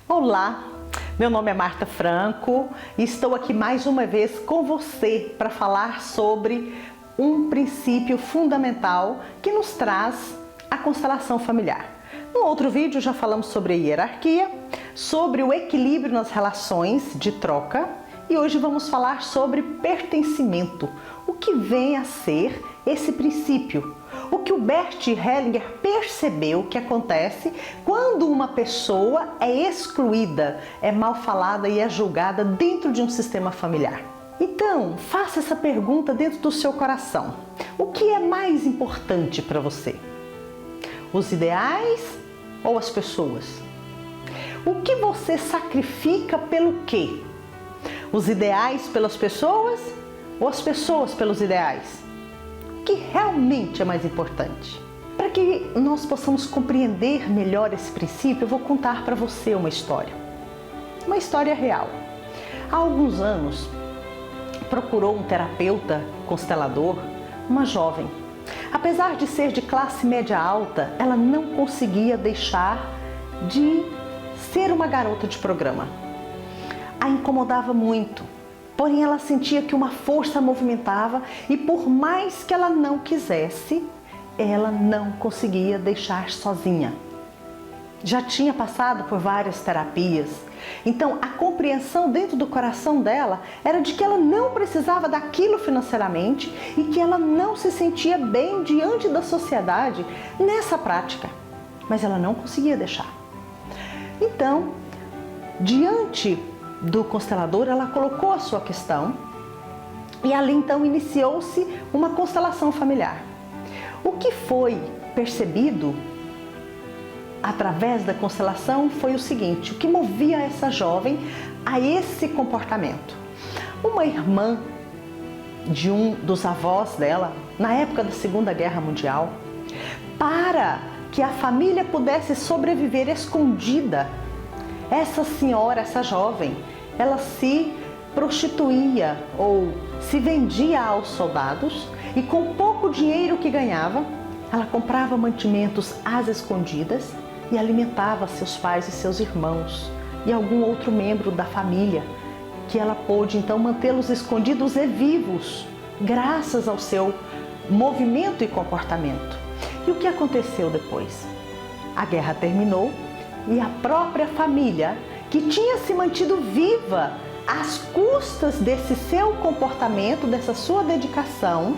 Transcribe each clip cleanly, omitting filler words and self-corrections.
Olá, meu nome é Marta Franco e estou aqui mais uma vez com você para falar sobre um princípio fundamental que nos traz a constelação familiar. No outro vídeo já falamos sobre a hierarquia, sobre o equilíbrio nas relações de troca e hoje vamos falar sobre pertencimento, o que vem a ser esse princípio. O que o Bert Hellinger percebeu que acontece quando uma pessoa é excluída, é mal falada e é julgada dentro de um sistema familiar. Então, faça essa pergunta dentro do seu coração. O que é mais importante para você? Os ideais ou as pessoas? O que você sacrifica pelo quê? Os ideais pelas pessoas ou as pessoas pelos ideais? O que realmente é mais importante? Para que nós possamos compreender melhor esse princípio, eu vou contar para você uma história real. Há alguns anos, procurou um terapeuta constelador uma jovem. Apesar de ser de classe média alta, ela não conseguia deixar de ser uma garota de programa. A incomodava muito. Porém, ela sentia que uma força a movimentava e por mais que ela não quisesse, ela não conseguia deixar sozinha. Já tinha passado por várias terapias, então a compreensão dentro do coração dela era de que ela não precisava daquilo financeiramente e que ela não se sentia bem diante da sociedade nessa prática, mas ela não conseguia deixar. Então, diante do constelador, ela colocou a sua questão e ali então iniciou-se uma constelação familiar. O que foi percebido através da constelação foi o seguinte: o que movia essa jovem a esse comportamento? Uma irmã de um dos avós dela, na época da Segunda Guerra Mundial, para que a família pudesse sobreviver escondida, essa senhora, essa jovem, ela se prostituía ou se vendia aos soldados e com pouco dinheiro que ganhava, ela comprava mantimentos às escondidas e alimentava seus pais e seus irmãos e algum outro membro da família, que ela pôde então mantê-los escondidos e vivos, graças ao seu movimento e comportamento. E o que aconteceu depois? A guerra terminou e a própria família, que tinha se mantido viva às custas desse seu comportamento, dessa sua dedicação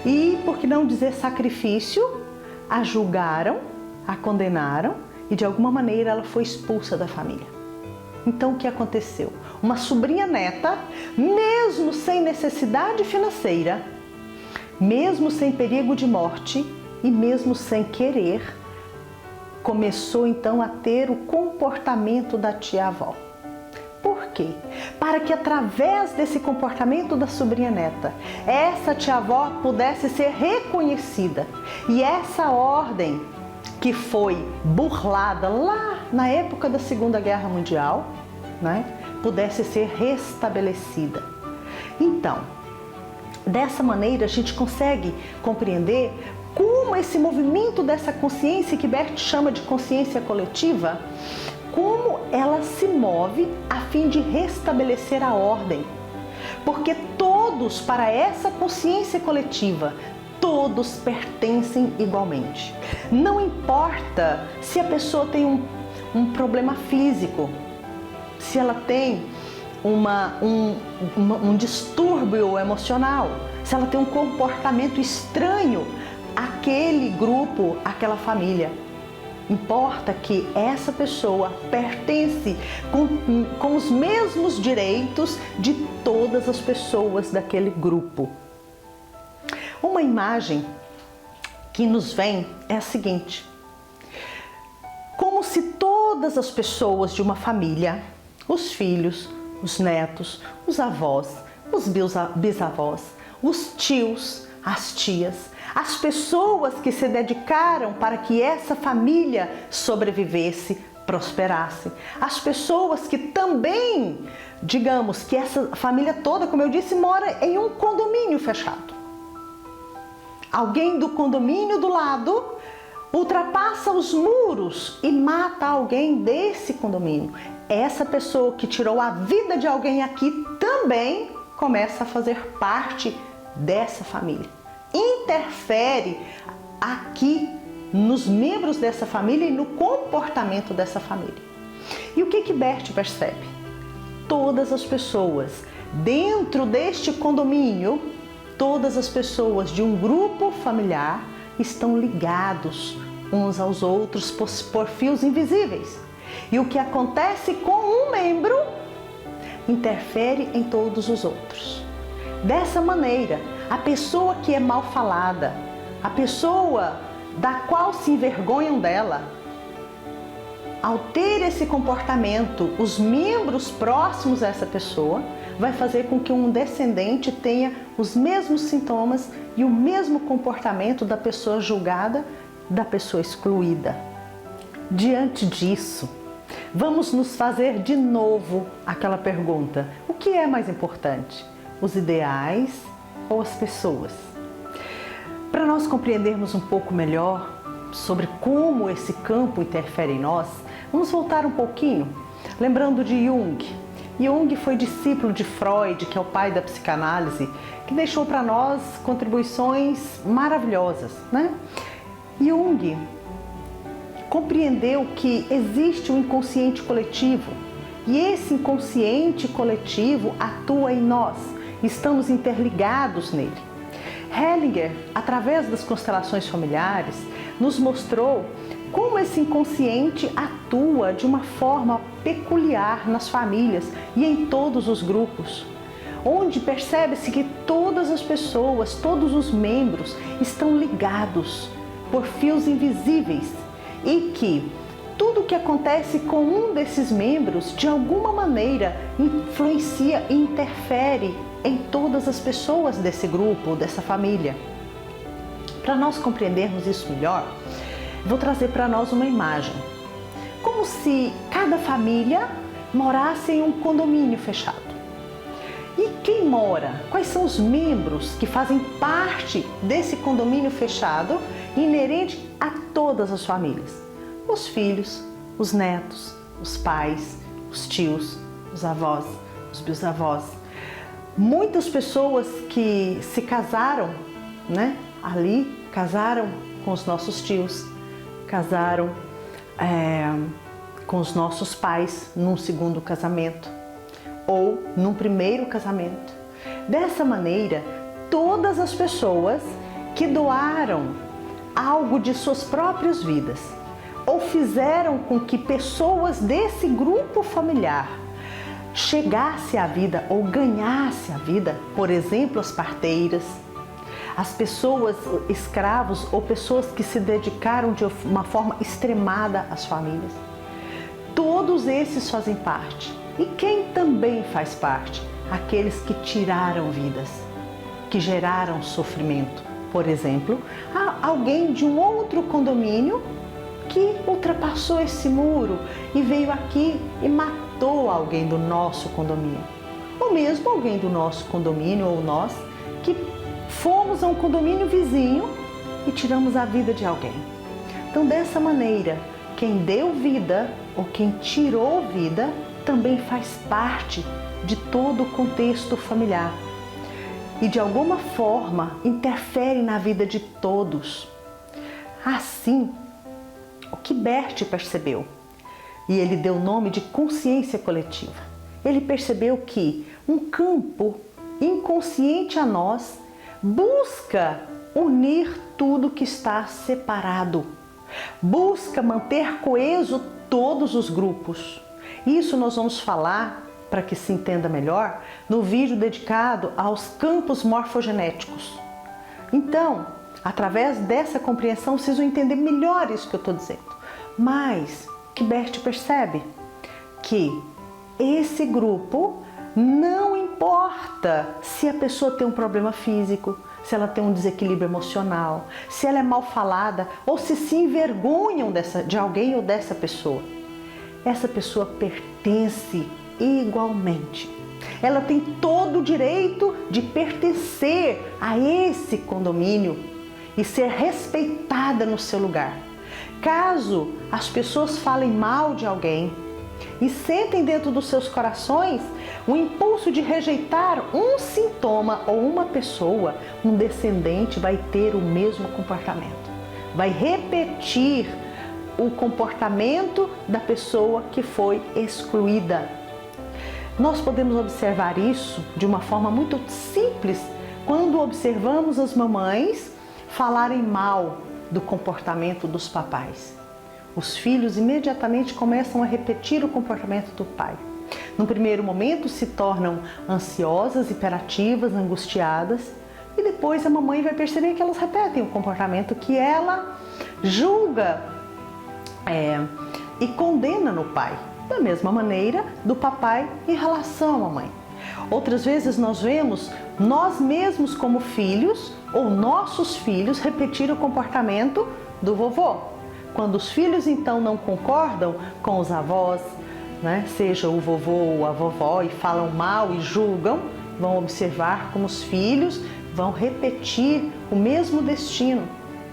e, por que não dizer sacrifício, a julgaram, a condenaram e de alguma maneira ela foi expulsa da família. Então o que aconteceu? Uma sobrinha neta, mesmo sem necessidade financeira, mesmo sem perigo de morte e mesmo sem querer, começou então a ter o comportamento da tia-avó. Por quê? Para que através desse comportamento da sobrinha neta, essa tia-avó pudesse ser reconhecida e essa ordem que foi burlada lá na época da Segunda Guerra Mundial, pudesse ser restabelecida. Então, dessa maneira a gente consegue compreender como esse movimento dessa consciência que Bert chama de consciência coletiva, como ela se move a fim de restabelecer a ordem. Porque todos, para essa consciência coletiva, todos pertencem igualmente. Não importa se a pessoa tem um problema físico, se ela tem um distúrbio emocional, se ela tem um comportamento estranho àquele grupo, àquela família. Importa que essa pessoa pertence com os mesmos direitos de todas as pessoas daquele grupo. Uma imagem que nos vem é a seguinte: como se todas as pessoas de uma família, os filhos, os netos, os avós, os bisavós, os tios, as tias, as pessoas que se dedicaram para que essa família sobrevivesse, prosperasse, as pessoas que também, digamos que essa família toda, como eu disse, mora em um condomínio fechado. Alguém do condomínio do lado ultrapassa os muros e mata alguém desse condomínio, essa pessoa que tirou a vida de alguém aqui também começa a fazer parte dessa família. Interfere aqui nos membros dessa família e no comportamento dessa família. E o que Bert percebe? Todas as pessoas dentro deste condomínio, todas as pessoas de um grupo familiar estão ligados uns aos outros por fios invisíveis. E o que acontece com um membro interfere em todos os outros. Dessa maneira, a pessoa que é mal falada, a pessoa da qual se envergonham dela, ao ter esse comportamento, os membros próximos a essa pessoa, vai fazer com que um descendente tenha os mesmos sintomas e o mesmo comportamento da pessoa julgada, da pessoa excluída. Diante disso, vamos nos fazer de novo aquela pergunta: o que é mais importante? Os ideais ou as pessoas? Para nós compreendermos um pouco melhor sobre como esse campo interfere em nós, vamos voltar um pouquinho, lembrando de Jung. Jung foi discípulo de Freud, que é o pai da psicanálise, que deixou para nós contribuições maravilhosas, né? Jung compreendeu que existe um inconsciente coletivo e esse inconsciente coletivo atua em nós, estamos interligados nele. Hellinger, através das constelações familiares, nos mostrou como esse inconsciente atua de uma forma peculiar nas famílias e em todos os grupos, onde percebe-se que todas as pessoas, todos os membros estão ligados por fios invisíveis e que tudo o que acontece com um desses membros, de alguma maneira, influencia e interfere em todas as pessoas desse grupo, dessa família. Para nós compreendermos isso melhor, vou trazer para nós uma imagem. Como se cada família morasse em um condomínio fechado. E quem mora? Quais são os membros que fazem parte desse condomínio fechado, inerente a todas as famílias? Os filhos, os netos, os pais, os tios, os avós, os bisavós. Muitas pessoas que se casaram, né? Ali, casaram com os nossos tios, casaram com os nossos pais num segundo casamento ou num primeiro casamento. Dessa maneira, todas as pessoas que doaram algo de suas próprias vidas ou fizeram com que pessoas desse grupo familiar chegasse à vida ou ganhasse a vida, por exemplo, as parteiras, as pessoas escravos ou pessoas que se dedicaram de uma forma extremada às famílias. Todos esses fazem parte. E quem também faz parte? Aqueles que tiraram vidas, que geraram sofrimento. Por exemplo, alguém de um outro condomínio que ultrapassou esse muro e veio aqui e matou alguém do nosso condomínio. Ou mesmo alguém do nosso condomínio ou nós que fomos a um condomínio vizinho e tiramos a vida de alguém. Então, dessa maneira, quem deu vida ou quem tirou vida também faz parte de todo o contexto familiar e de alguma forma interfere na vida de todos. Assim, o que Bert percebeu, e ele deu o nome de consciência coletiva, ele percebeu que um campo inconsciente a nós busca unir tudo que está separado, busca manter coeso todos os grupos. Isso nós vamos falar, para que se entenda melhor, no vídeo dedicado aos campos morfogenéticos. Então, através dessa compreensão, vocês vão entender melhor isso que eu estou dizendo. Mas, o que Bert percebe? Que esse grupo, não importa se a pessoa tem um problema físico, se ela tem um desequilíbrio emocional, se ela é mal falada ou se envergonham de alguém ou dessa pessoa. Essa pessoa pertence igualmente. Ela tem todo o direito de pertencer a esse condomínio e ser respeitada no seu lugar. caso as pessoas falem mal de alguém e sentem dentro dos seus corações o impulso de rejeitar um sintoma ou uma pessoa, um descendente vai ter o mesmo comportamento. Vai repetir o comportamento da pessoa que foi excluída. Nós podemos observar isso de uma forma muito simples quando observamos as mamães falarem mal do comportamento dos papais. Os filhos imediatamente começam a repetir o comportamento do pai. No primeiro momento se tornam ansiosas, hiperativas, angustiadas, e depois a mamãe vai perceber que elas repetem o comportamento que ela julga e condena no pai. Da mesma maneira do papai em relação à mamãe. Outras vezes nós vemos nós mesmos como filhos ou nossos filhos repetir o comportamento do vovô. Quando os filhos então não concordam com os avós, né, seja o vovô ou a vovó, e falam mal e julgam, vão observar como os filhos vão repetir o mesmo destino,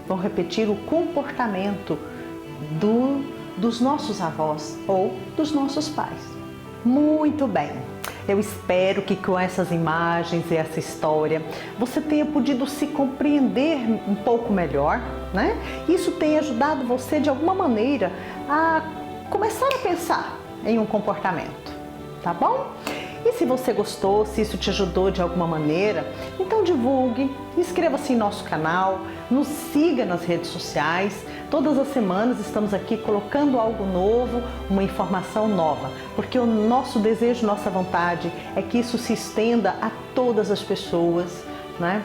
vão repetir o comportamento dos nossos avós ou dos nossos pais. Muito bem, eu espero que com essas imagens e essa história você tenha podido se compreender um pouco melhor, né? Isso tenha ajudado você de alguma maneira a começar a pensar em um comportamento, tá bom? E se você gostou, se isso te ajudou de alguma maneira, então divulgue, inscreva-se em nosso canal, nos siga nas redes sociais. Todas as semanas estamos aqui colocando algo novo, uma informação nova, porque o nosso desejo, nossa vontade é que isso se estenda a todas as pessoas, né?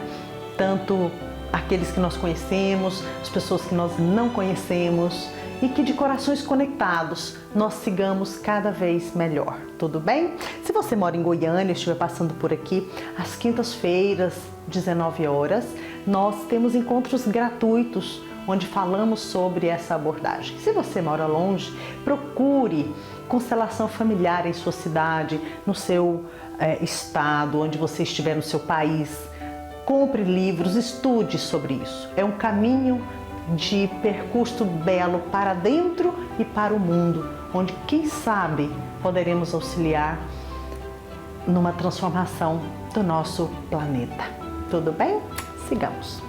Tanto aqueles que nós conhecemos, as pessoas que nós não conhecemos, e que de corações conectados nós sigamos cada vez melhor, tudo bem? Se você mora em Goiânia e estiver passando por aqui, às quintas-feiras, 19 horas, nós temos encontros gratuitos onde falamos sobre essa abordagem. Se você mora longe, procure constelação familiar em sua cidade, no seu estado, onde você estiver no seu país. Compre livros, estude sobre isso. É um caminho de percurso belo para dentro e para o mundo, onde, quem sabe, poderemos auxiliar numa transformação do nosso planeta. Tudo bem? Sigamos!